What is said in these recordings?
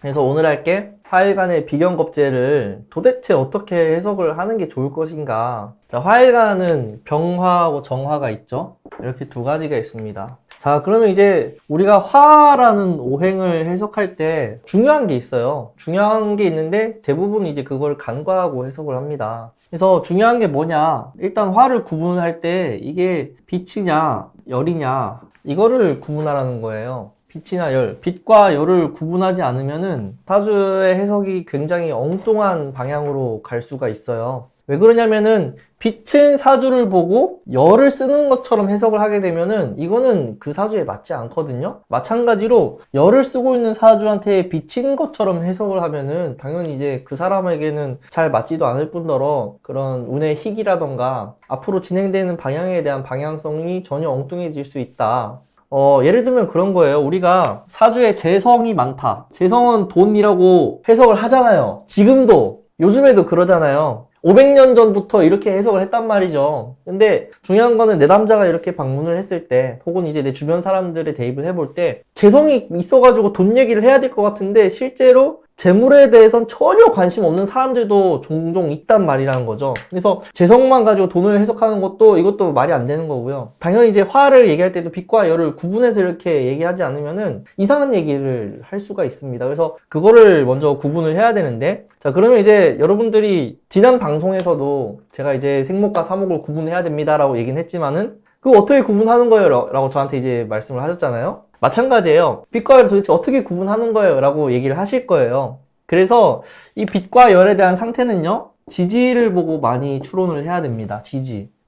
그래서 오늘 할게 화일간의 비견겁제를 도대체 어떻게 해석을 하는 게 좋을 것인가. 자, 화일간은 병화하고 정화가 있죠. 이렇게 두 가지가 있습니다. 자, 그러면 이제 우리가 화라는 오행을 해석할 때 중요한 게 있어요. 중요한 게 있는데 대부분 이제 그걸 간과하고 해석을 합니다. 그래서 중요한 게 뭐냐, 일단 화를 구분할 때 이게 빛이냐 열이냐 이거를 구분하라는 거예요. 빛이나 열, 빛과 열을 구분하지 않으면은 사주의 해석이 굉장히 엉뚱한 방향으로 갈 수가 있어요. 왜 그러냐면은 빛은 사주를 보고 열을 쓰는 것처럼 해석을 하게 되면은 이거는 그 사주에 맞지 않거든요. 마찬가지로 열을 쓰고 있는 사주한테 빛인 것처럼 해석을 하면은 당연히 이제 그 사람에게는 잘 맞지도 않을 뿐더러 그런 운의 희기라던가 앞으로 진행되는 방향에 대한 방향성이 전혀 엉뚱해질 수 있다. 예를 들면 그런 거예요. 우리가 사주에 재성이 많다. 재성은 돈이라고 해석을 하잖아요. 지금도, 요즘에도 그러잖아요. 500년 전부터 이렇게 해석을 했단 말이죠. 근데 중요한 거는 내 남자가 이렇게 방문을 했을 때, 혹은 이제 내 주변 사람들의 대입을 해볼 때, 재성이 있어가지고 돈 얘기를 해야 될 것 같은데, 실제로 재물에 대해선 전혀 관심 없는 사람들도 종종 있단 말이라는 거죠. 그래서 재성만 가지고 돈을 해석하는 것도 이것도 말이 안 되는 거고요. 당연히 이제 화를 얘기할 때도 빛과 열을 구분해서 이렇게 얘기하지 않으면은 이상한 얘기를 할 수가 있습니다. 그래서 그거를 먼저 구분을 해야 되는데, 자, 그러면 이제 여러분들이 지난 방송에서도 제가 이제 생목과 사목을 구분해야 됩니다라고 얘기는 했지만은 그거 어떻게 구분하는 거예요? 라고 저한테 이제 말씀을 하셨잖아요. 마찬가지예요. 빛과 열을 도대체 어떻게 구분하는 거예요? 라고 얘기를 하실 거예요. 그래서 이 빛과 열에 대한 상태는요, 지지를 보고 많이 추론을 해야 됩니다.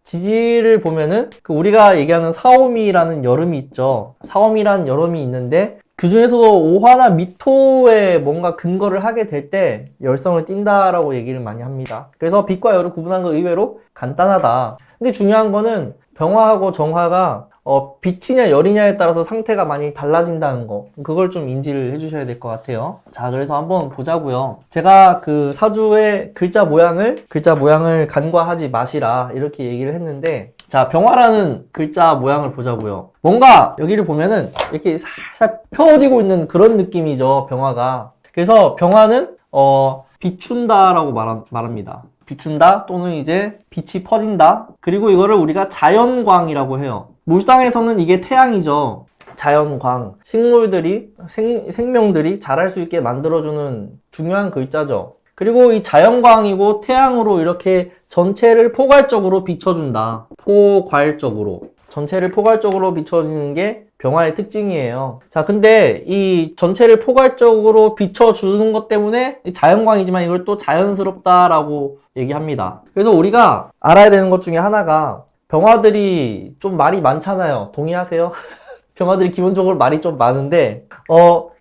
지지를 보면은 그 우리가 얘기하는 사오미라는 여름이 있죠. 사오미라는 여름이 있는데 그 중에서도 오화나 미토에 뭔가 근거를 하게 될 때 열성을 띈다라고 얘기를 많이 합니다. 그래서 빛과 열을 구분하는 건 의외로 간단하다. 근데 중요한 거는 병화하고 정화가 빛이냐 열이냐에 따라서 상태가 많이 달라진다는 거, 그걸 좀 인지를 해주셔야 될 것 같아요. 자, 그래서 한번 보자고요. 제가 그 사주의 글자 모양을 간과하지 마시라 이렇게 얘기를 했는데, 자, 병화라는 글자 모양을 보자고요. 뭔가 여기를 보면은 이렇게 살살 펴지고 있는 그런 느낌이죠, 병화가. 그래서 병화는 비춘다라고 말합니다. 비춘다 또는 이제 빛이 퍼진다. 그리고 이거를 우리가 자연광이라고 해요. 물상에서는 이게 태양이죠. 자연광. 식물들이, 생명들이 자랄 수 있게 만들어주는 중요한 글자죠. 그리고 이 자연광이고 태양으로 이렇게 전체를 포괄적으로 비춰준다. 전체를 포괄적으로 비춰주는 게 병화의 특징이에요. 자, 근데 이 전체를 포괄적으로 비춰주는 것 때문에 자연광이지만 이걸 또 자연스럽다라고 얘기합니다. 그래서 우리가 알아야 되는 것 중에 하나가, 병화들이 좀 말이 많잖아요. 동의하세요? 병화들이 기본적으로 말이 좀 많은데,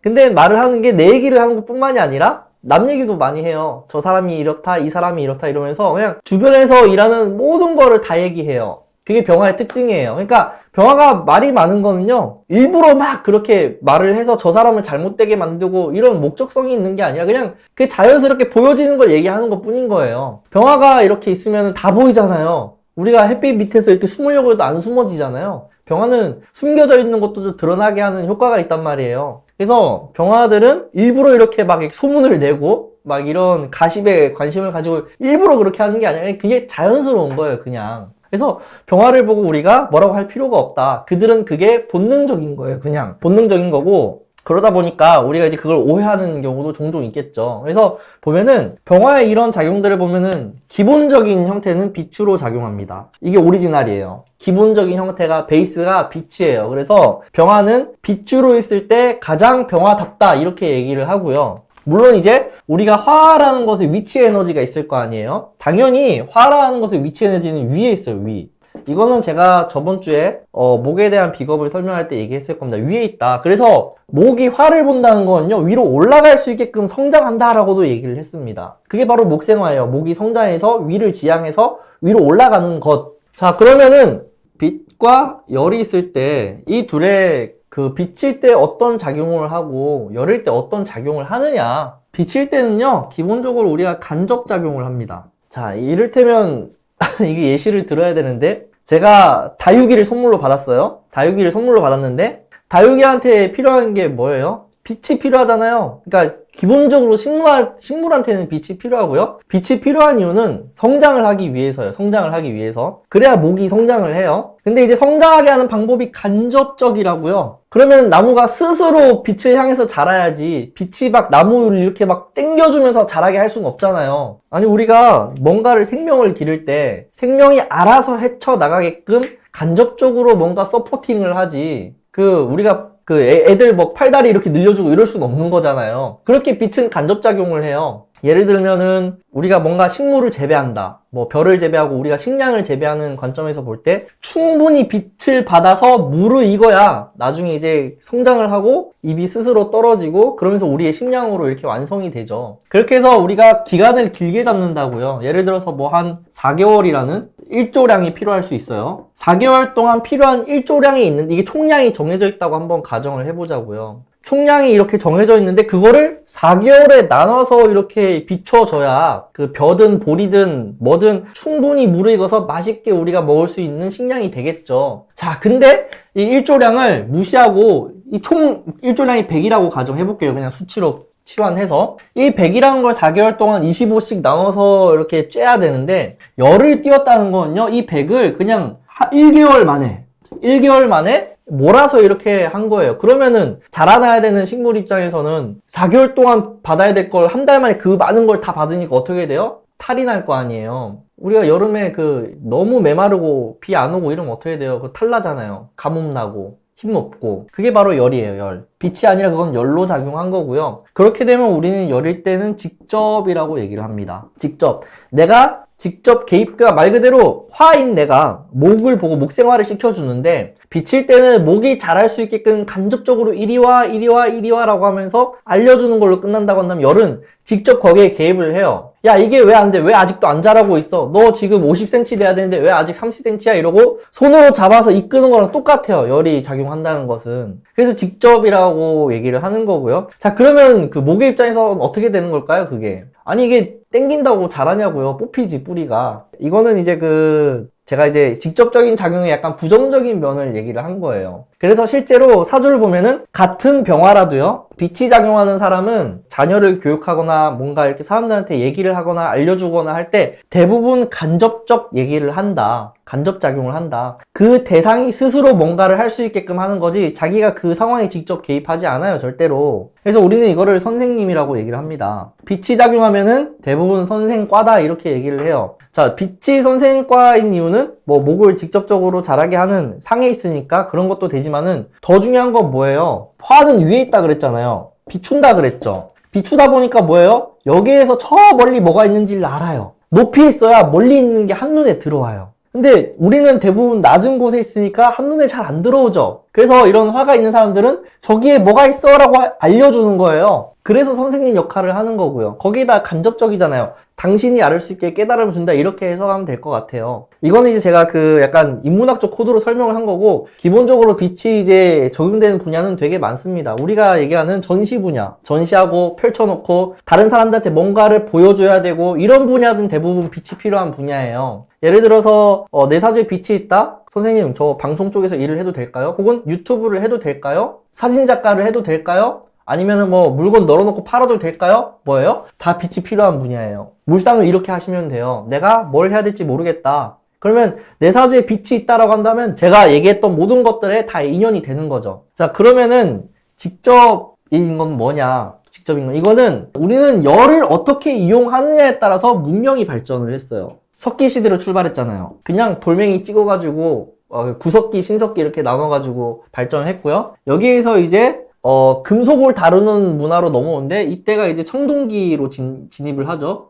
근데 말을 하는 게 내 얘기를 하는 것 뿐만이 아니라 남 얘기도 많이 해요. 저 사람이 이렇다, 이 사람이 이렇다 이러면서 그냥 주변에서 일하는 모든 거를 다 얘기해요. 그게 병화의 특징이에요. 그러니까 병화가 말이 많은 거는요, 일부러 막 그렇게 말을 해서 저 사람을 잘못되게 만들고 이런 목적성이 있는 게 아니라 그냥 그 자연스럽게 보여지는 걸 얘기하는 것 뿐인 거예요. 병화가 이렇게 있으면 다 보이잖아요. 우리가 햇빛 밑에서 이렇게 숨으려고 해도 안 숨어지잖아요. 병화는 숨겨져 있는 것도 드러나게 하는 효과가 있단 말이에요. 그래서 병화들은 일부러 이렇게 막 소문을 내고 막 이런 가십에 관심을 가지고 일부러 그렇게 하는 게 아니라 그게 자연스러운 거예요, 그냥. 그래서 병화를 보고 우리가 뭐라고 할 필요가 없다. 그들은 그게 본능적인 거예요. 그냥 본능적인 거고, 그러다 보니까 우리가 이제 그걸 오해하는 경우도 종종 있겠죠. 그래서 보면은 병화의 이런 작용들을 보면은 기본적인 형태는 빛으로 작용합니다. 이게 오리지널이에요. 기본적인 형태가, 베이스가 빛이에요. 그래서 병화는 빛으로 있을 때 가장 병화답다 이렇게 얘기를 하고요. 물론 이제 우리가 화라는 것에 위치 에너지가 있을 거 아니에요? 당연히 화라는 것의 위치 에너지는 위에 있어요, 위. 이거는 제가 저번 주에 목에 대한 비겁을 설명할 때 얘기했을 겁니다. 위에 있다. 그래서 목이 화를 본다는 거는요, 위로 올라갈 수 있게끔 성장한다라고도 얘기를 했습니다. 그게 바로 목생화예요. 목이 성장해서 위를 지향해서 위로 올라가는 것. 자, 그러면은 빛과 열이 있을 때 이 둘의 그 비칠 때 어떤 작용을 하고 열일 때 어떤 작용을 하느냐. 비칠 때는요, 기본적으로 우리가 간접작용을 합니다. 자, 이를테면 이게 예시를 들어야 되는데, 제가 다육이를 선물로 받았어요. 다육이를 선물로 받았는데 다육이한테 필요한 게 뭐예요? 빛이 필요하잖아요. 그러니까 기본적으로 식물한테는 빛이 필요하고요. 빛이 필요한 이유는 성장을 하기 위해서요. 성장을 하기 위해서. 그래야 목이 성장을 해요. 근데 이제 성장하게 하는 방법이 간접적이라고요. 그러면 나무가 스스로 빛을 향해서 자라야지 빛이 막 나무를 이렇게 막 땡겨주면서 자라게 할 수는 없잖아요. 아니 우리가 뭔가를 생명을 기를 때 생명이 알아서 헤쳐나가게끔 간접적으로 뭔가 서포팅을 하지. 우리가 애들 뭐 팔다리 이렇게 늘려주고 이럴 수는 없는 거잖아요. 그렇게 빛은 간접작용을 해요. 예를 들면은 우리가 뭔가 식물을 재배한다. 뭐 벼를 재배하고 우리가 식량을 재배하는 관점에서 볼 때 충분히 빛을 받아서 무르익어야 나중에 이제 성장을 하고 잎이 스스로 떨어지고 그러면서 우리의 식량으로 이렇게 완성이 되죠. 그렇게 해서 우리가 기간을 길게 잡는다고요. 예를 들어서 뭐 한 4개월이라는 일조량이 필요할 수 있어요. 4개월 동안 필요한 일조량이 있는데 이게 총량이 정해져 있다고 한번 가정을 해보자고요. 총량이 이렇게 정해져 있는데 그거를 4개월에 나눠서 이렇게 비춰줘야 그 벼든 보리든 뭐든 충분히 무르익어서 맛있게 우리가 먹을 수 있는 식량이 되겠죠. 자, 근데 이 일조량을 무시하고 이 총 일조량이 100이라고 가정해볼게요. 그냥 수치로 치환해서 이 100이라는 걸 4개월 동안 25씩 나눠서 이렇게 쬐야 되는데 열을 띄웠다는 거는요. 이 100을 그냥 1개월 만에 몰아서 이렇게 한 거예요. 그러면은 자라나야 되는 식물 입장에서는 4개월 동안 받아야 될 걸 한 달 만에 그 많은 걸 다 받으니까 어떻게 돼요? 탈이 날 거 아니에요. 우리가 여름에 너무 메마르고 비 안 오고 이러면 어떻게 돼요? 탈 나잖아요. 가뭄 나고 힘 없고. 그게 바로 열이에요, 열. 빛이 아니라 그건 열로 작용한 거고요. 그렇게 되면 우리는 열일 때는 직접이라고 얘기를 합니다. 직접. 내가 직접 개입가 말 그대로 화인 내가 목을 보고 목 생활을 시켜주는데 비칠 때는 목이 자랄 수 있게끔 간접적으로 이리 와 라고 하면서 알려주는 걸로 끝난다고 한다면 열은 직접 거기에 개입을 해요. 야, 이게 왜 안 돼? 왜 아직도 안 자라고 있어? 너 지금 50cm 돼야 되는데 왜 아직 30cm야? 이러고 손으로 잡아서 이끄는 거랑 똑같아요. 열이 작용한다는 것은. 그래서 직접이라고 얘기를 하는 거고요. 자, 그러면 그 목의 입장에서는 어떻게 되는 걸까요? 그게. 아니 이게 땡긴다고 자라냐고요. 뽑히지 뿌리가. 이거는 이제 제가 이제 직접적인 작용에 약간 부정적인 면을 얘기를 한 거예요. 그래서 실제로 사주를 보면은 같은 병화라도요. 빛이 작용하는 사람은 자녀를 교육하거나 뭔가 이렇게 사람들한테 얘기를 하거나 알려주거나 할 때 대부분 간접적 얘기를 한다. 간접작용을 한다. 그 대상이 스스로 뭔가를 할 수 있게끔 하는 거지 자기가 그 상황에 직접 개입하지 않아요. 절대로. 그래서 우리는 이거를 선생님이라고 얘기를 합니다. 빛이 작용하면은 대부분 선생과다 이렇게 얘기를 해요. 자, 빛이 선생과인 이유는 뭐 목을 직접적으로 자라게 하는 상에 있으니까 그런 것도 되지만은 더 중요한 건 뭐예요? 화는 위에 있다 그랬잖아요. 비춘다 그랬죠. 비추다 보니까 뭐예요? 여기에서 저 멀리 뭐가 있는지를 알아요. 높이 있어야 멀리 있는 게 한눈에 들어와요. 근데 우리는 대부분 낮은 곳에 있으니까 한눈에 잘 안 들어오죠. 그래서 이런 화가 있는 사람들은 저기에 뭐가 있어 라고 알려주는 거예요. 그래서 선생님 역할을 하는 거고요. 거기다 간접적이잖아요. 당신이 알 수 있게 깨달음을 준다 이렇게 해석하면 될 것 같아요. 이거는 이제 제가 약간 인문학적 코드로 설명을 한 거고 기본적으로 빛이 이제 적용되는 분야는 되게 많습니다. 우리가 얘기하는 전시 분야, 전시하고 펼쳐놓고 다른 사람들한테 뭔가를 보여줘야 되고 이런 분야는 대부분 빛이 필요한 분야예요. 예를 들어서 내 사주에 빛이 있다? 선생님 저 방송 쪽에서 일을 해도 될까요? 혹은 유튜브를 해도 될까요? 사진작가를 해도 될까요? 아니면은 뭐 물건 널어놓고 팔아도 될까요? 뭐예요? 다 빛이 필요한 분야예요. 물상을 이렇게 하시면 돼요. 내가 뭘 해야 될지 모르겠다. 그러면 내 사주에 빛이 있다라고 한다면 제가 얘기했던 모든 것들에 다 인연이 되는 거죠. 자, 그러면은 직접인 건 뭐냐? 직접인 건 이거는 우리는 열을 어떻게 이용하느냐에 따라서 문명이 발전을 했어요. 석기 시대로 출발했잖아요. 그냥 돌멩이 찍어가지고 구석기, 신석기 이렇게 나눠가지고 발전을 했고요. 여기에서 이제 금속을 다루는 문화로 넘어오는데 이때가 이제 청동기로 진입을 하죠.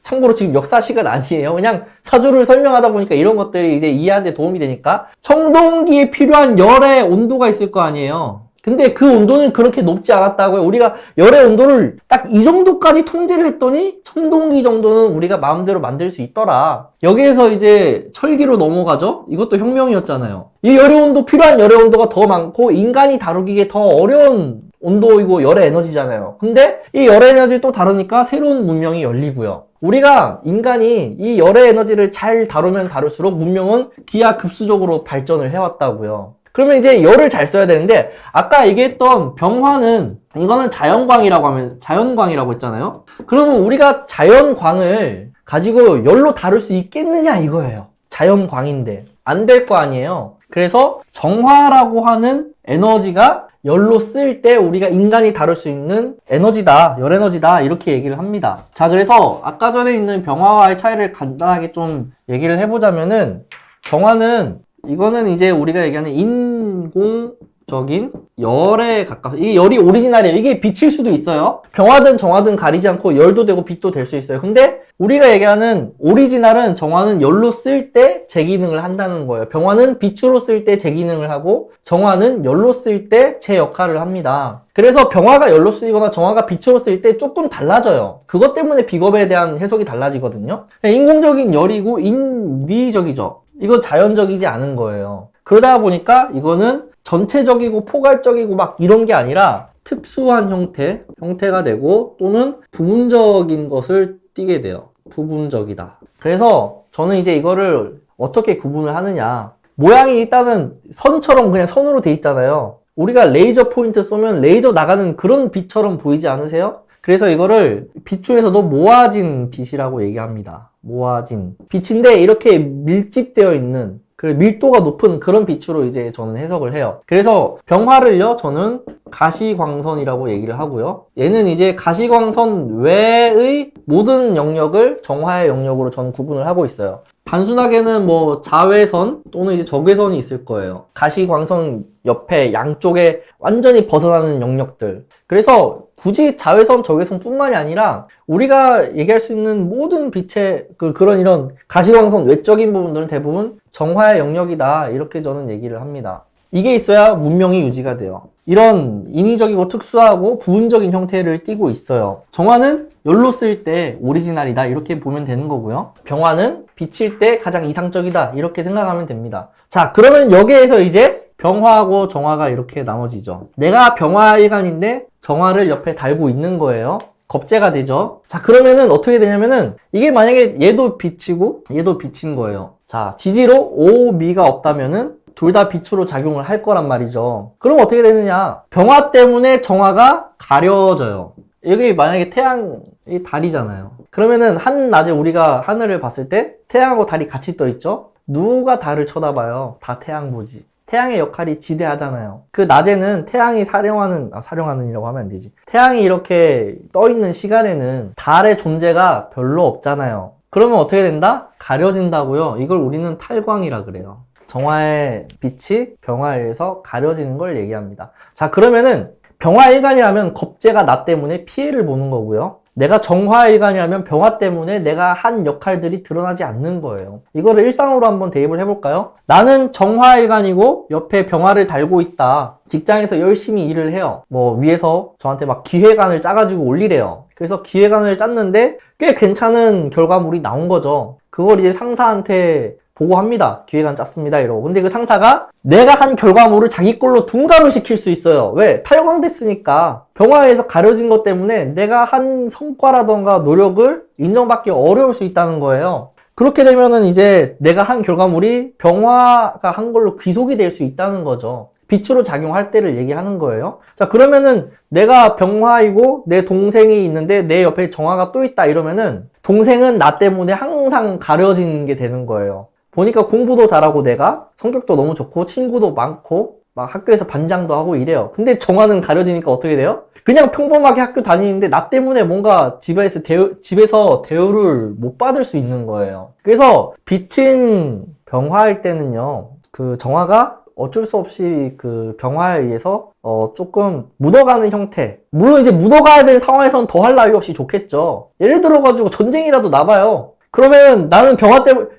참고로 지금 역사식은 아니에요. 그냥 사주를 설명하다 보니까 이런 것들이 이제 이해하는 데 도움이 되니까 청동기에 필요한 열의 온도가 있을 거 아니에요. 근데 그 온도는 그렇게 높지 않았다고요. 우리가 열의 온도를 딱 이 정도까지 통제를 했더니 청동기 정도는 우리가 마음대로 만들 수 있더라. 여기에서 이제 철기로 넘어가죠. 이것도 혁명이었잖아요. 이 열의 온도, 필요한 열의 온도가 더 많고 인간이 다루기에 더 어려운 온도이고 열의 에너지잖아요. 근데 이 열의 에너지를 또 다루니까 새로운 문명이 열리고요. 우리가 인간이 이 열의 에너지를 잘 다루면 다룰수록 문명은 기하급수적으로 발전을 해왔다고요. 그러면 이제 열을 잘 써야 되는데, 아까 얘기했던 병화는, 이거는 자연광이라고 했잖아요? 그러면 우리가 자연광을 가지고 열로 다룰 수 있겠느냐 이거예요. 자연광인데. 안 될 거 아니에요. 그래서 정화라고 하는 에너지가 열로 쓸 때 우리가 인간이 다룰 수 있는 에너지다, 열 에너지다, 이렇게 얘기를 합니다. 자, 그래서 아까 전에 있는 병화와의 차이를 간단하게 좀 얘기를 해보자면은, 정화는, 이거는 이제 우리가 얘기하는 인공적인 열에 가까워. 이게 열이 오리지널이에요. 이게 빛일 수도 있어요. 병화든 정화든 가리지 않고 열도 되고 빛도 될 수 있어요. 근데 우리가 얘기하는 오리지널은, 정화는 열로 쓸 때 제 기능을 한다는 거예요. 병화는 빛으로 쓸 때 제 기능을 하고, 정화는 열로 쓸 때 제 역할을 합니다. 그래서 병화가 열로 쓰이거나 정화가 빛으로 쓸 때 조금 달라져요. 그것 때문에 비겁에 대한 해석이 달라지거든요. 인공적인 열이고 인위적이죠. 이건 자연적이지 않은 거예요. 그러다 보니까 이거는 전체적이고 포괄적이고 막 이런 게 아니라 특수한 형태가 되고, 또는 부분적인 것을 띠게 돼요. 부분적이다. 그래서 저는 이제 이거를 어떻게 구분을 하느냐. 모양이 일단은 선처럼 그냥 선으로 돼 있잖아요. 우리가 레이저 포인트 쏘면 레이저 나가는 그런 빛처럼 보이지 않으세요? 그래서 이거를 빛중에서도 모아진 빛이라고 얘기합니다. 모아진 빛인데, 이렇게 밀집되어 있는, 그 밀도가 높은 그런 빛으로 이제 저는 해석을 해요. 그래서 병화를요, 저는 가시광선이라고 얘기를 하고요. 얘는 이제 가시광선 외의 모든 영역을 정화의 영역으로 저는 구분을 하고 있어요. 단순하게는 뭐 자외선 또는 이제 적외선이 있을 거예요. 가시광선 옆에 양쪽에 완전히 벗어나는 영역들. 그래서 굳이 자외선, 적외선 뿐만이 아니라 우리가 얘기할 수 있는 모든 빛의 그런 이런 가시광선 외적인 부분들은 대부분 정화의 영역이다, 이렇게 저는 얘기를 합니다. 이게 있어야 문명이 유지가 돼요. 이런 인위적이고 특수하고 부분적인 형태를 띠고 있어요. 정화는 열로 쓸 때 오리지널이다, 이렇게 보면 되는 거고요. 병화는 비칠 때 가장 이상적이다, 이렇게 생각하면 됩니다. 자, 그러면 여기에서 이제 병화하고 정화가 이렇게 나눠지죠. 내가 병화일간인데 정화를 옆에 달고 있는 거예요. 겁재가 되죠. 자, 그러면은 어떻게 되냐면은, 이게 만약에 얘도 빛이고 얘도 빛인 거예요. 자, 지지로 오미가 없다면은 둘 다 빛으로 작용을 할 거란 말이죠. 그럼 어떻게 되느냐? 병화 때문에 정화가 가려져요. 여기 만약에 태양이 달이잖아요. 그러면은 한낮에 우리가 하늘을 봤을 때 태양하고 달이 같이 떠 있죠? 누가 달을 쳐다봐요? 다 태양 보지. 태양의 역할이 지대하잖아요. 그 낮에는 태양이 사령하는이라고 하면 안 되지. 태양이 이렇게 떠 있는 시간에는 달의 존재가 별로 없잖아요. 그러면 어떻게 된다? 가려진다고요. 이걸 우리는 탈광이라 그래요. 정화의 빛이 병화에 의해서 가려지는 걸 얘기합니다. 자, 그러면은 병화일간이라면 겁재가 나 때문에 피해를 보는 거고요. 내가 정화일간이라면 병화 때문에 내가 한 역할들이 드러나지 않는 거예요. 이거를 일상으로 한번 대입을 해볼까요? 나는 정화일간이고 옆에 병화를 달고 있다. 직장에서 열심히 일을 해요. 뭐 위에서 저한테 막 기획안을 짜가지고 올리래요. 그래서 기획안을 짰는데 꽤 괜찮은 결과물이 나온 거죠. 그걸 이제 상사한테 보고합니다. 기획안 짰습니다, 이러고. 근데 그 상사가 내가 한 결과물을 자기 걸로 둔갑을 시킬 수 있어요. 왜? 탈광됐으니까. 병화에서 가려진 것 때문에 내가 한 성과라던가 노력을 인정받기 어려울 수 있다는 거예요. 그렇게 되면은 이제 내가 한 결과물이 병화가 한 걸로 귀속이 될 수 있다는 거죠. 빛으로 작용할 때를 얘기하는 거예요. 자, 그러면은 내가 병화이고 내 동생이 있는데 내 옆에 정화가 또 있다, 이러면은 동생은 나 때문에 항상 가려지는 게 되는 거예요. 보니까 공부도 잘하고 내가 성격도 너무 좋고 친구도 많고 막 학교에서 반장도 하고 이래요. 근데 정화는 가려지니까 어떻게 돼요? 그냥 평범하게 학교 다니는데 나 때문에 뭔가 집에서 대우를 못 받을 수 있는 거예요. 그래서 빛인 병화일 때는요, 그 정화가 어쩔 수 없이 그 병화에 의해서 조금 묻어가는 형태. 물론 이제 묻어가야 되는 상황에서는 더할 나위 없이 좋겠죠. 예를 들어가지고 전쟁이라도 나봐요. 그러면 나는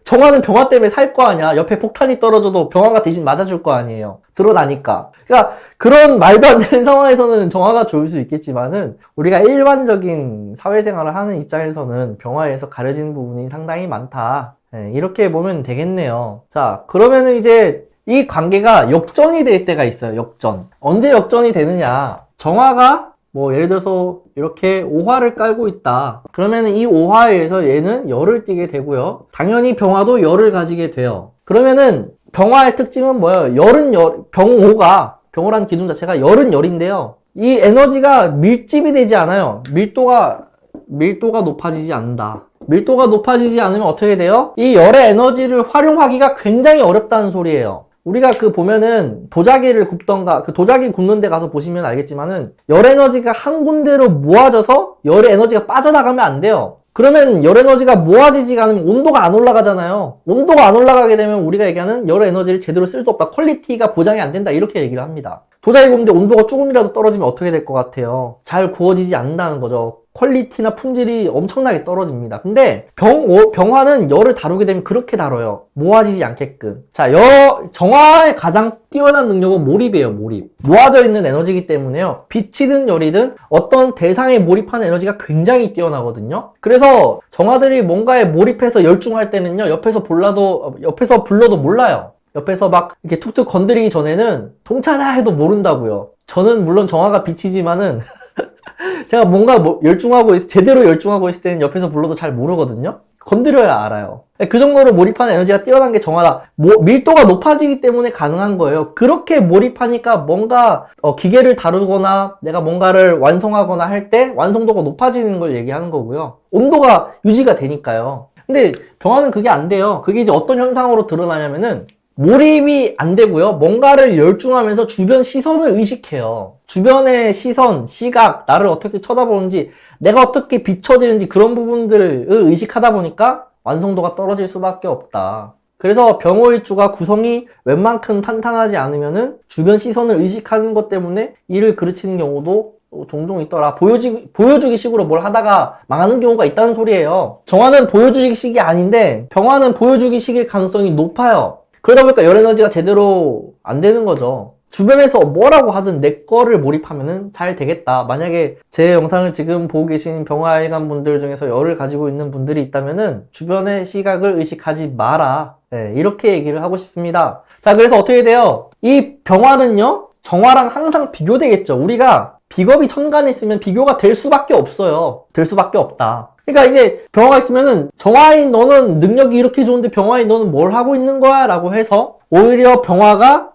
정화는 병화 때문에 살 거 아니야. 옆에 폭탄이 떨어져도 병화가 대신 맞아줄 거 아니에요. 드러나니까. 그러니까 그런 말도 안 되는 상황에서는 정화가 좋을 수 있겠지만은, 우리가 일반적인 사회생활을 하는 입장에서는 병화에서 가려지는 부분이 상당히 많다. 네, 이렇게 보면 되겠네요. 자, 그러면은 이제 이 관계가 역전이 될 때가 있어요. 역전. 언제 역전이 되느냐. 정화가 뭐 예를 들어서 이렇게 오화를 깔고 있다. 그러면은 이 오화에 의해서 얘는 열을 띠게 되고요. 당연히 병화도 열을 가지게 돼요. 그러면은 병화의 특징은 뭐예요? 병호라는 기둥 자체가 열은 열인데요. 이 에너지가 밀집이 되지 않아요. 밀도가 높아지지 않는다. 밀도가 높아지지 않으면 어떻게 돼요? 이 열의 에너지를 활용하기가 굉장히 어렵다는 소리예요. 우리가 보면은 도자기를 굽던가, 도자기 굽는 데 가서 보시면 알겠지만은 열 에너지가 한 군데로 모아져서 열의 에너지가 빠져나가면 안 돼요. 그러면 열 에너지가 모아지지 않으면 온도가 안 올라가잖아요. 온도가 안 올라가게 되면 우리가 얘기하는 열 에너지를 제대로 쓸 수 없다. 퀄리티가 보장이 안 된다. 이렇게 얘기를 합니다. 도자기 굽는데 온도가 조금이라도 떨어지면 어떻게 될 것 같아요? 잘 구워지지 않는다는 거죠. 퀄리티나 품질이 엄청나게 떨어집니다. 근데 병화는 열을 다루게 되면 그렇게 다뤄요. 모아지지 않게끔. 자, 정화의 가장 뛰어난 능력은 몰입이에요, 몰입. 모아져 있는 에너지이기 때문에요. 빛이든 열이든 어떤 대상에 몰입하는 에너지가 굉장히 뛰어나거든요. 그래서 정화들이 뭔가에 몰입해서 열중할 때는요, 옆에서 불러도 몰라요. 옆에서 막 이렇게 툭툭 건드리기 전에는 동차다 해도 모른다고요. 저는 물론 정화가 빛이지만은 제가 뭔가 제대로 열중하고 있을 때는 옆에서 불러도 잘 모르거든요. 건드려야 알아요. 그 정도로 몰입하는 에너지가 뛰어난 게 정화다. 밀도가 높아지기 때문에 가능한 거예요. 그렇게 몰입하니까 뭔가 기계를 다루거나 내가 뭔가를 완성하거나 할 때 완성도가 높아지는 걸 얘기하는 거고요. 온도가 유지가 되니까요. 근데 병화는 그게 안 돼요. 그게 이제 어떤 현상으로 드러나냐면은 몰입이 안 되고요. 뭔가를 열중하면서 주변 시선을 의식해요. 주변의 시선, 시각, 나를 어떻게 쳐다보는지, 내가 어떻게 비춰지는지 그런 부분들을 의식하다 보니까 완성도가 떨어질 수밖에 없다. 그래서 병호일주가 구성이 웬만큼 탄탄하지 않으면은 주변 시선을 의식하는 것 때문에 일을 그르치는 경우도 종종 있더라. 보여주기 식으로 뭘 하다가 망하는 경우가 있다는 소리예요. 정화는 보여주기 식이 아닌데 병화는 보여주기 식일 가능성이 높아요. 그러다 보니까 열 에너지가 제대로 안 되는 거죠. 주변에서 뭐라고 하든 내 거를 몰입하면은 잘 되겠다. 만약에 제 영상을 지금 보고 계신 병화일간 분들 중에서 열을 가지고 있는 분들이 있다면은 주변의 시각을 의식하지 마라. 네, 이렇게 얘기를 하고 싶습니다. 자, 그래서 어떻게 돼요? 이 병화는요, 정화랑 항상 비교되겠죠. 우리가 비겁이 천간에 있으면 비교가 될 수밖에 없어요. 될 수밖에 없다. 그러니까 이제 병화가 있으면은 정화인 너는 능력이 이렇게 좋은데 병화인 너는 뭘 하고 있는 거야? 라고 해서 오히려 병화가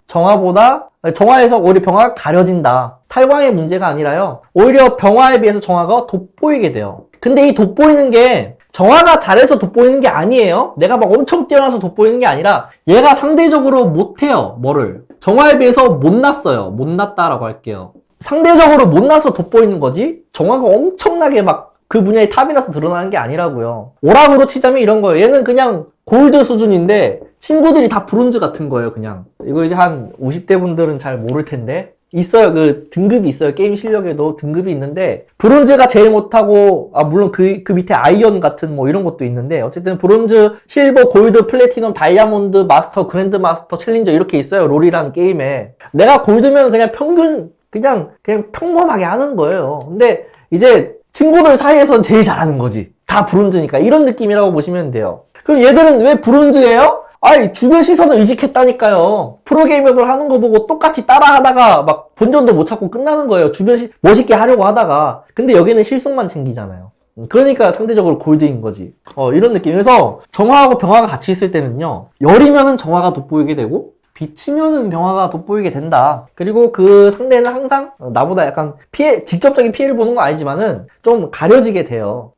정화에서 오히려 병화가 가려진다. 탈광의 문제가 아니라요. 오히려 병화에 비해서 정화가 돋보이게 돼요. 근데 이 돋보이는 게 정화가 잘해서 돋보이는 게 아니에요. 내가 막 엄청 뛰어나서 돋보이는 게 아니라 얘가 상대적으로 못해요. 뭐를. 정화에 비해서 못났어요. 못났다라고 할게요. 상대적으로 못나서 돋보이는 거지 정화가 엄청나게 막 그 분야의 탑이라서 드러나는 게 아니라고요. 오락으로 치자면 이런 거예요. 얘는 그냥 골드 수준인데 친구들이 다 브론즈 같은 거예요. 그냥 이거 이제 한 50대 분들은 잘 모를 텐데 있어요. 그 등급이 있어요. 게임 실력에도 등급이 있는데 브론즈가 제일 못하고 물론 그 밑에 아이언 같은 뭐 이런 것도 있는데 어쨌든 브론즈, 실버, 골드, 플래티넘, 다이아몬드, 마스터, 그랜드 마스터, 챌린저 이렇게 있어요. 롤이라는 게임에. 내가 골드면 그냥 그냥 평범하게 하는 거예요. 근데 이제 친구들 사이에선 제일 잘하는 거지. 다 브론즈니까. 이런 느낌이라고 보시면 돼요. 그럼 얘들은 왜 브론즈예요? 주변 시선을 의식했다니까요. 프로게이머들 하는 거 보고 똑같이 따라하다가 막 본전도 못 찾고 끝나는 거예요. 멋있게 하려고 하다가. 근데 여기는 실속만 챙기잖아요. 그러니까 상대적으로 골드인 거지. 이런 느낌에서 정화하고 병화가 같이 있을 때는요. 열이면은 정화가 돋보이게 되고 빛이면은 병화가 돋보이게 된다. 그리고 그 상대는 항상 나보다 약간 직접적인 피해를 보는 건 아니지만은 좀 가려지게 돼요.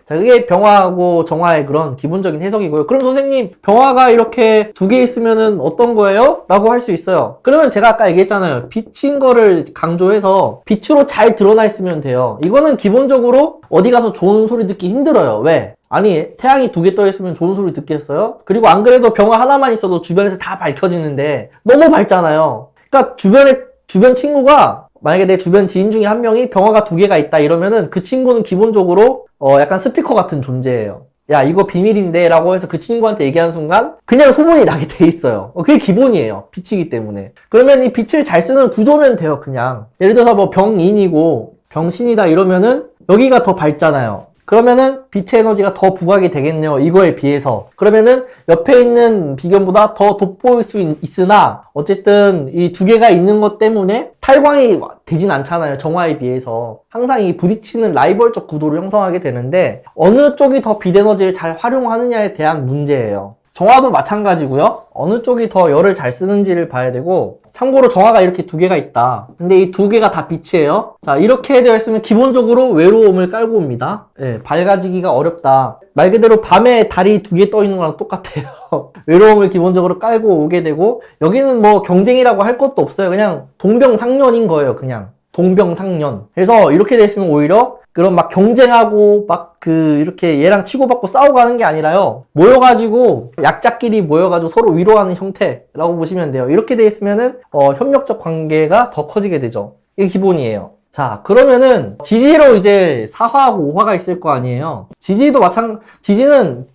자, 그게 병화하고 정화의 그런 기본적인 해석이고요. 그럼 선생님, 병화가 이렇게 두 개 있으면은 어떤 거예요? 라고 할 수 있어요. 그러면 제가 아까 얘기했잖아요. 빛인 거를 강조해서 빛으로 잘 드러나 있으면 돼요. 이거는 기본적으로 어디 가서 좋은 소리 듣기 힘들어요. 왜? 태양이 두 개 떠 있으면 좋은 소리 듣겠어요? 그리고 안 그래도 병화 하나만 있어도 주변에서 다 밝혀지는데 너무 밝잖아요. 그러니까 주변 친구가 만약에 내 주변 지인 중에 한 명이 병화가 두 개가 있다 이러면은 그 친구는 기본적으로 약간 스피커 같은 존재예요. 야, 이거 비밀인데 라고 해서 그 친구한테 얘기하는 순간 그냥 소문이 나게 돼 있어요. 그게 기본이에요. 빛이기 때문에. 그러면 이 빛을 잘 쓰는 구조면 돼요. 그냥 예를 들어서 뭐 병인이고 병신이다 이러면은 여기가 더 밝잖아요. 그러면은 빛의 에너지가 더 부각이 되겠네요. 이거에 비해서. 그러면은 옆에 있는 비견보다 더 돋보일 수 있으나 어쨌든 이 두 개가 있는 것 때문에 탈광이 되진 않잖아요. 정화에 비해서. 항상 이 부딪히는 라이벌적 구도를 형성하게 되는데 어느 쪽이 더 빛 에너지를 잘 활용하느냐에 대한 문제예요. 정화도 마찬가지고요. 어느 쪽이 더 열을 잘 쓰는지를 봐야 되고, 참고로 정화가 이렇게 두 개가 있다. 근데 이 두 개가 다 빛이에요. 자, 이렇게 되어 있으면 기본적으로 외로움을 깔고 옵니다. 예, 밝아지기가 어렵다. 말 그대로 밤에 달이 두 개 떠 있는 거랑 똑같아요. 외로움을 기본적으로 깔고 오게 되고, 여기는 뭐 경쟁이라고 할 것도 없어요. 그냥 동병상련인 거예요. 그냥 동병상련. 그래서 이렇게 되어 있으면 오히려 그런 막 경쟁하고 막 이렇게 얘랑 치고받고 싸우고 하는 게 아니라요. 모여가지고 약자끼리 모여가지고 서로 위로하는 형태라고 보시면 돼요. 이렇게 돼 있으면은 협력적 관계가 더 커지게 되죠. 이게 기본이에요. 자, 그러면은 지지로 이제 4화하고 5화가 있을 거 아니에요. 지지도 지지는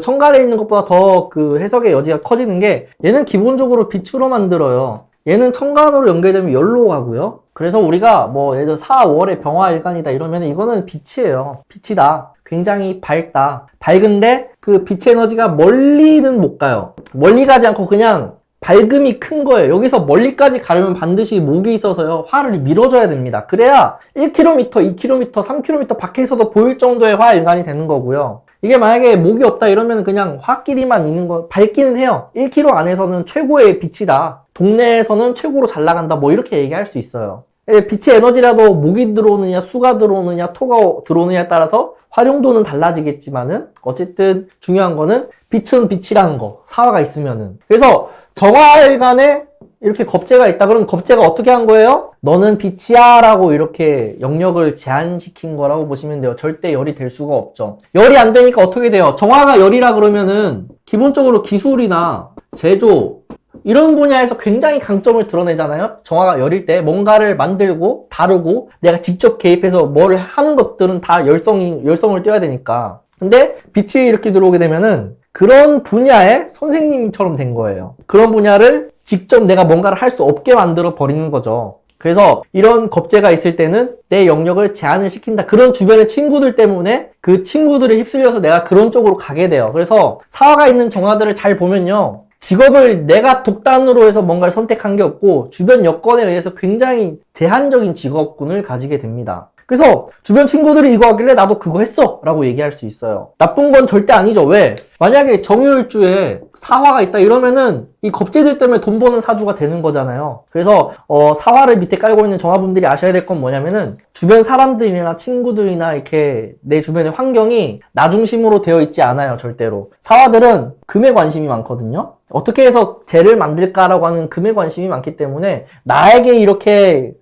청갈에 있는 것보다 더 해석의 여지가 커지는 게, 얘는 기본적으로 빛으로 만들어요. 얘는 청간으로 연결되면 열로 가고요. 그래서 우리가 뭐 예를 들어 4, 5월의 병화일간이다 이러면 이거는 빛이에요. 빛이다. 굉장히 밝다. 밝은데 그 빛의 에너지가 멀리는 못 가요. 멀리 가지 않고 그냥 밝음이 큰 거예요. 여기서 멀리까지 가려면 반드시 목이 있어서요. 화를 밀어줘야 됩니다. 그래야 1km, 2km, 3km 밖에서도 보일 정도의 화일간이 되는 거고요. 이게 만약에 목이 없다 이러면 그냥 화끼리만 있는 거, 밝기는 해요. 1km 안에서는 최고의 빛이다. 동네에서는 최고로 잘 나간다. 뭐 이렇게 얘기할 수 있어요. 빛의 에너지라도 목이 들어오느냐, 수가 들어오느냐, 토가 들어오느냐에 따라서 활용도는 달라지겠지만은, 어쨌든 중요한 거는 빛은 빛이라는 거. 사화가 있으면은. 그래서 정화일간에 이렇게 겁재가 있다. 그럼 겁재가 어떻게 한 거예요? 너는 빛이야 라고 이렇게 영역을 제한시킨 거라고 보시면 돼요. 절대 열이 될 수가 없죠. 열이 안 되니까 어떻게 돼요? 정화가 열이라 그러면은 기본적으로 기술이나 제조 이런 분야에서 굉장히 강점을 드러내잖아요. 정화가 열일 때 뭔가를 만들고 다루고 내가 직접 개입해서 뭘 하는 것들은 다 열성을 띄워야 되니까. 근데 빛이 이렇게 들어오게 되면은 그런 분야의 선생님처럼 된 거예요. 그런 분야를 직접 내가 뭔가를 할 수 없게 만들어 버리는 거죠. 그래서 이런 겁재가 있을 때는 내 영역을 제한을 시킨다. 그런 주변의 친구들 때문에 그 친구들에 휩쓸려서 내가 그런 쪽으로 가게 돼요. 그래서 사화가 있는 정화들을 잘 보면요. 직업을 내가 독단으로 해서 뭔가를 선택한 게 없고 주변 여건에 의해서 굉장히 제한적인 직업군을 가지게 됩니다. 그래서 주변 친구들이 이거 하길래 나도 그거 했어 라고 얘기할 수 있어요. 나쁜 건 절대 아니죠. 왜? 만약에 정유일주에 사화가 있다 이러면은 이 겁재들 때문에 돈 버는 사주가 되는 거잖아요. 그래서 사화를 밑에 깔고 있는 정화분들이 아셔야 될 건 뭐냐면은 주변 사람들이나 친구들이나 이렇게 내 주변의 환경이 나 중심으로 되어 있지 않아요. 절대로. 사화들은 금에 관심이 많거든요. 어떻게 해서 재를 만들까라고 하는 금에 관심이 많기 때문에 나에게 이렇게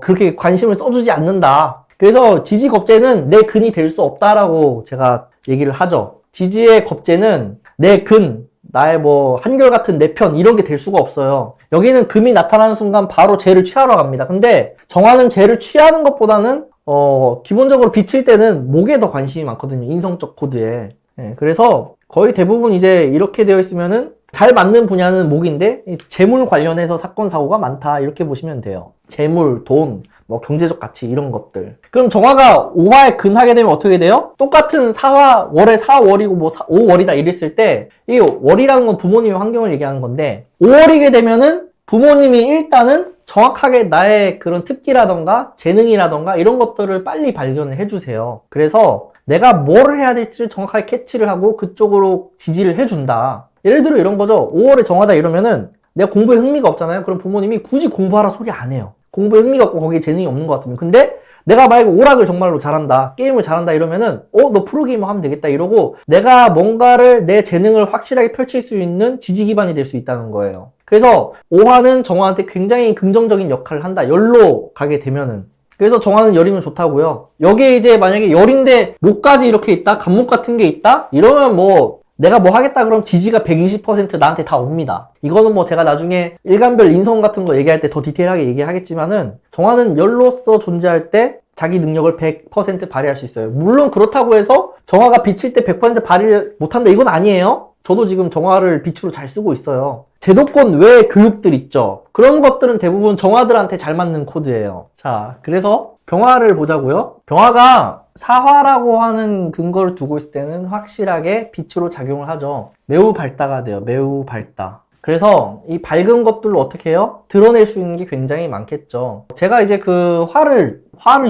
그렇게 관심을 써주지 않는다. 그래서 지지 겁재는 내 근이 될 수 없다라고 제가 얘기를 하죠. 지지의 겁재는 내 근, 나의 뭐 한결같은 내 편 이런 게 될 수가 없어요. 여기는 금이 나타나는 순간 바로 재를 취하러 갑니다. 근데 정화는 재를 취하는 것보다는 기본적으로 비칠 때는 목에 더 관심이 많거든요. 인성적 코드에. 예, 그래서 거의 대부분 이제 이렇게 되어 있으면은 잘 맞는 분야는 목인데 재물 관련해서 사건 사고가 많다 이렇게 보시면 돼요. 재물, 돈, 뭐 경제적 가치 이런 것들. 그럼 정화가 5화에 근하게 되면 어떻게 돼요? 똑같은 4화, 월에 4월이고 뭐 5월이다 이랬을 때 이 월이라는 건 부모님의 환경을 얘기하는 건데 5월이게 되면은 부모님이 일단은 정확하게 나의 그런 특기라던가 재능이라던가 이런 것들을 빨리 발견을 해주세요. 그래서 내가 뭘 해야 될지를 정확하게 캐치를 하고 그쪽으로 지지를 해준다. 예를 들어 이런 거죠. 5월에 정하다 이러면은 내가 공부에 흥미가 없잖아요. 그럼 부모님이 굳이 공부하라 소리 안 해요. 공부에 흥미가 없고 거기에 재능이 없는 것 같으면. 근데 내가 만약에 오락을 정말로 잘한다, 게임을 잘한다 이러면은 너 프로게이머 하면 되겠다 이러고 내가 뭔가를 내 재능을 확실하게 펼칠 수 있는 지지 기반이 될 수 있다는 거예요. 그래서 5화는 정화한테 굉장히 긍정적인 역할을 한다. 열로 가게 되면은. 그래서 정화는 열이면 좋다고요. 여기에 이제 만약에 열인데 목까지 이렇게 있다, 간목 같은 게 있다? 이러면 뭐 내가 뭐 하겠다 그럼 지지가 120% 나한테 다 옵니다. 이거는 뭐 제가 나중에 일간별 인성 같은 거 얘기할 때 더 디테일하게 얘기하겠지만은 정화는 열로서 존재할 때 자기 능력을 100% 발휘할 수 있어요. 물론 그렇다고 해서 정화가 비칠 때 100% 발휘를 못한다 이건 아니에요. 저도 지금 정화를 빛으로 잘 쓰고 있어요. 제도권 외 교육들 있죠. 그런 것들은 대부분 정화들한테 잘 맞는 코드예요. 자, 그래서 병화를 보자고요. 병화가 사화라고 하는 근거를 두고 있을 때는 확실하게 빛으로 작용을 하죠. 매우 밝다가 돼요. 매우 밝다. 그래서 이 밝은 것들로 어떻게 해요? 드러낼 수 있는 게 굉장히 많겠죠. 제가 이제 그 화를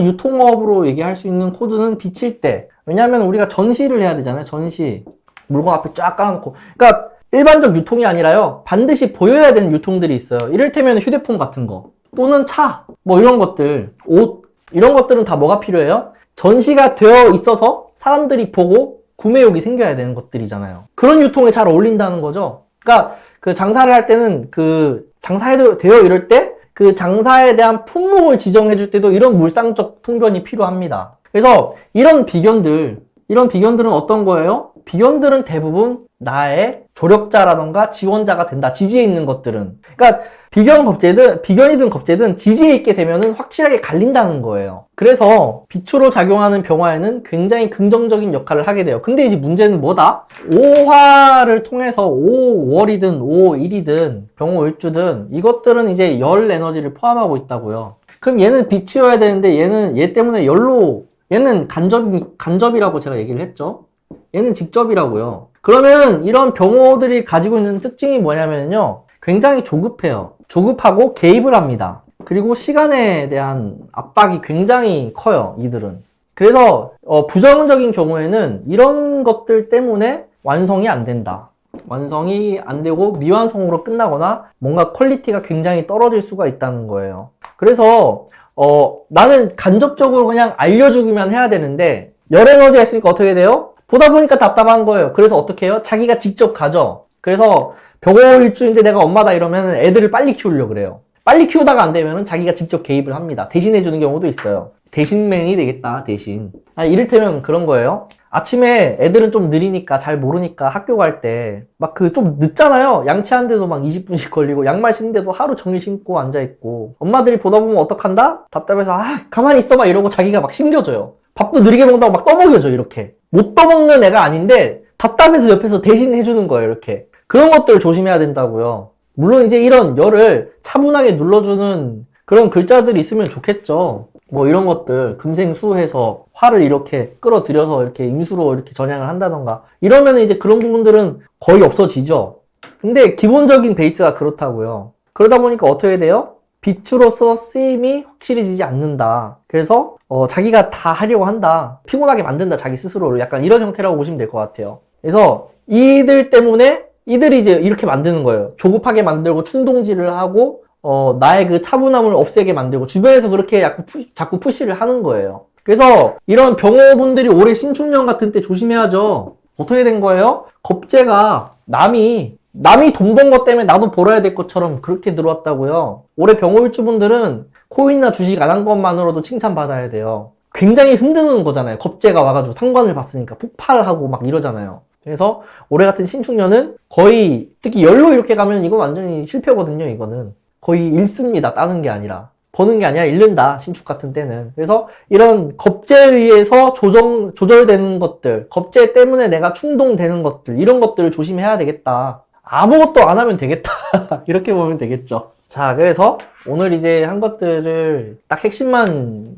유통업으로 얘기할 수 있는 코드는 비칠 때. 왜냐하면 우리가 전시를 해야 되잖아요. 전시. 물건 앞에 쫙 깔아놓고. 그러니까 일반적 유통이 아니라요. 반드시 보여야 되는 유통들이 있어요. 이를테면 휴대폰 같은 거 또는 차, 뭐 이런 것들, 옷 이런 것들은 다 뭐가 필요해요? 전시가 되어 있어서 사람들이 보고 구매욕이 생겨야 되는 것들이잖아요. 그런 유통에 잘 어울린다는 거죠. 그러니까 그 장사를 할 때는 그 장사되어 이럴 때 그 장사에 대한 품목을 지정해 줄 때도 이런 물상적 통변이 필요합니다. 그래서 이런 비견들은 어떤 거예요? 비견들은 대부분 나의 조력자라던가 지원자가 된다. 지지에 있는 것들은. 그러니까 비견이든 겁재든 지지에 있게 되면은 확실하게 갈린다는 거예요. 그래서 빛으로 작용하는 병화에는 굉장히 긍정적인 역할을 하게 돼요. 근데 이제 문제는 뭐다? 5화를 통해서 5월이든 5일이든 병호일주든 이것들은 이제 열 에너지를 포함하고 있다고요. 그럼 얘는 빛이어야 되는데 얘 때문에 얘는 간접이라고 제가 얘기를 했죠. 얘는 직접이라고요. 그러면 이런 병호들이 가지고 있는 특징이 뭐냐면요. 굉장히 조급해요. 조급하고 개입을 합니다. 그리고 시간에 대한 압박이 굉장히 커요. 이들은. 그래서 부정적인 경우에는 이런 것들 때문에 완성이 안 된다. 완성이 안 되고 미완성으로 끝나거나 뭔가 퀄리티가 굉장히 떨어질 수가 있다는 거예요. 그래서 나는 간접적으로 그냥 알려주기만 해야 되는데 열 에너지가 있으니까 어떻게 돼요? 보다 보니까 답답한 거예요. 그래서 어떻게 해요? 자기가 직접 가죠. 그래서 병호일주인데 내가 엄마다 이러면 애들을 빨리 키우려고 그래요. 빨리 키우다가 안 되면 자기가 직접 개입을 합니다. 대신해주는 경우도 있어요. 대신맨이 되겠다, 대신. 이를테면 그런 거예요. 아침에 애들은 좀 느리니까 잘 모르니까 학교 갈 때 막 좀 늦잖아요. 양치하는데도 막 20분씩 걸리고 양말 신는데도 하루 종일 신고 앉아있고 엄마들이 보다 보면 어떡한다? 답답해서 가만히 있어봐 이러고 자기가 막 신겨줘요. 밥도 느리게 먹는다고 막 떠먹여줘 이렇게. 못 떠먹는 애가 아닌데 답답해서 옆에서 대신 해주는 거예요 이렇게. 그런 것들을 조심해야 된다고요. 물론 이제 이런 열을 차분하게 눌러주는 그런 글자들이 있으면 좋겠죠. 뭐 이런 것들 금생수해서 화를 이렇게 끌어들여서 이렇게 임수로 이렇게 전향을 한다던가 이러면 이제 그런 부분들은 거의 없어지죠. 근데 기본적인 베이스가 그렇다고요. 그러다 보니까 어떻게 돼요? 빛으로서 쓰임이 확실해지지 않는다. 그래서 자기가 다 하려고 한다. 피곤하게 만든다 자기 스스로를. 약간 이런 형태라고 보시면 될 것 같아요. 그래서 이들 때문에 이들이 이제 이렇게 만드는 거예요. 조급하게 만들고 충동질을 하고 나의 그 차분함을 없애게 만들고 주변에서 그렇게 약간 자꾸 푸시를 하는 거예요. 그래서 이런 병호분들이 올해 신축년 같은 때 조심해야죠. 어떻게 된 거예요? 겁재가 남이 돈 번 것 때문에 나도 벌어야 될 것처럼 그렇게 들어왔다고요. 올해 병호일주분들은 코인이나 주식 안 한 것만으로도 칭찬받아야 돼요. 굉장히 흔드는 거잖아요. 겁재가 와가지고 상관을 봤으니까 폭발하고 막 이러잖아요. 그래서 올해 같은 신축년은 거의 특히 열로 이렇게 가면 이건 완전히 실패거든요. 이거는 거의 잃습니다. 따는 게 아니라 버는 게 아니라 잃는다. 신축 같은 때는. 그래서 이런 겁재에 의해서 조절되는 것들, 겁재 때문에 내가 충동되는 것들, 이런 것들을 조심해야 되겠다. 아무것도 안 하면 되겠다. 이렇게 보면 되겠죠. 자, 그래서 오늘 이제 한 것들을 딱 핵심만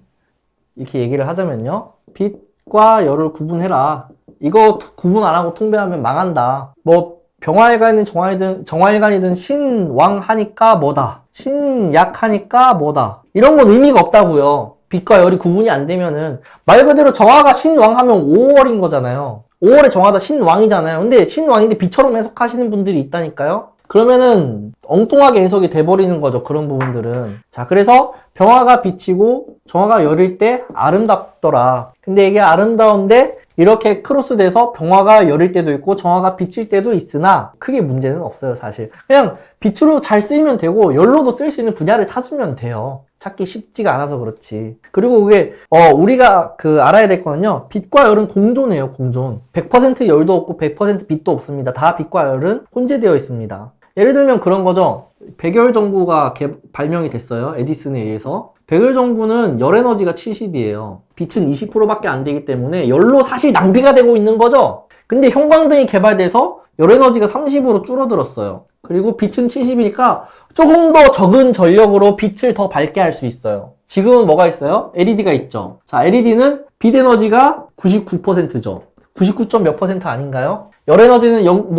이렇게 얘기를 하자면요. 빛과 열을 구분해라. 이거 구분 안 하고 통배하면 망한다. 뭐 병화일간이든 정화일간이든 신왕 하니까 뭐다. 신약 하니까 뭐다. 이런 건 의미가 없다고요. 빛과 열이 구분이 안 되면은 말 그대로 정화가 신왕 하면 5월인 거잖아요. 5월에 정화다 신왕이잖아요. 근데 신왕인데 빛처럼 해석하시는 분들이 있다니까요. 그러면은 엉뚱하게 해석이 돼버리는 거죠. 그런 부분들은. 자, 그래서 병화가 빛이고 정화가 열일 때 아름답더라. 근데 이게 아름다운데 이렇게 크로스돼서 병화가 열일 때도 있고 정화가 빛일 때도 있으나 크게 문제는 없어요. 사실 그냥 빛으로 잘 쓰이면 되고 열로도 쓸 수 있는 분야를 찾으면 돼요. 찾기 쉽지가 않아서 그렇지. 그리고 그게 우리가 알아야 될 거는요. 빛과 열은 공존해요. 공존. 100% 열도 없고 100% 빛도 없습니다. 다 빛과 열은 혼재되어 있습니다. 예를 들면 그런 거죠. 백열 전구가 발명이 됐어요. 에디슨에 의해서. 백열 전구는 열 에너지가 70이에요. 빛은 20%밖에 안 되기 때문에 열로 사실 낭비가 되고 있는 거죠. 근데 형광등이 개발돼서 열 에너지가 30으로 줄어들었어요. 그리고 빛은 70이니까 조금 더 적은 전력으로 빛을 더 밝게 할 수 있어요. 지금은 뭐가 있어요? LED가 있죠. 자, LED는 빛 에너지가 99%죠. 99. 몇 % 아닌가요? 열 에너지는 0.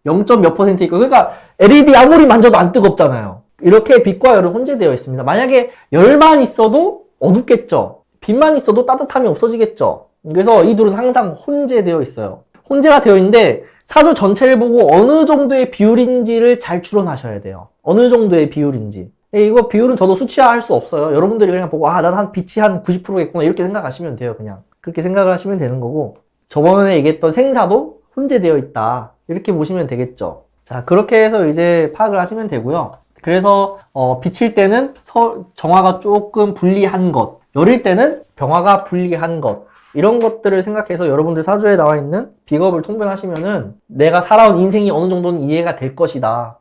몇 % 있고, 그러니까 LED 아무리 만져도 안 뜨겁잖아요. 이렇게 빛과 열은 혼재되어 있습니다. 만약에 열만 있어도 어둡겠죠. 빛만 있어도 따뜻함이 없어지겠죠. 그래서 이 둘은 항상 혼재되어 있어요. 혼재가 되어 있는데 사주 전체를 보고 어느 정도의 비율인지를 잘 추론하셔야 돼요. 어느 정도의 비율인지. 이거 비율은 저도 수치화할 수 없어요. 여러분들이 그냥 보고 난 한 빛이 한 90%겠구나 이렇게 생각하시면 돼요. 그냥 그렇게 생각을 하시면 되는 거고, 저번에 얘기했던 생사도 혼재되어 있다 이렇게 보시면 되겠죠. 자, 그렇게 해서 이제 파악을 하시면 되고요. 그래서 비칠 때는 정화가 조금 불리한 것, 열일 때는 병화가 불리한 것, 이런 것들을 생각해서 여러분들 사주에 나와 있는 비겁을 통변하시면은 내가 살아온 인생이 어느 정도는 이해가 될 것이다.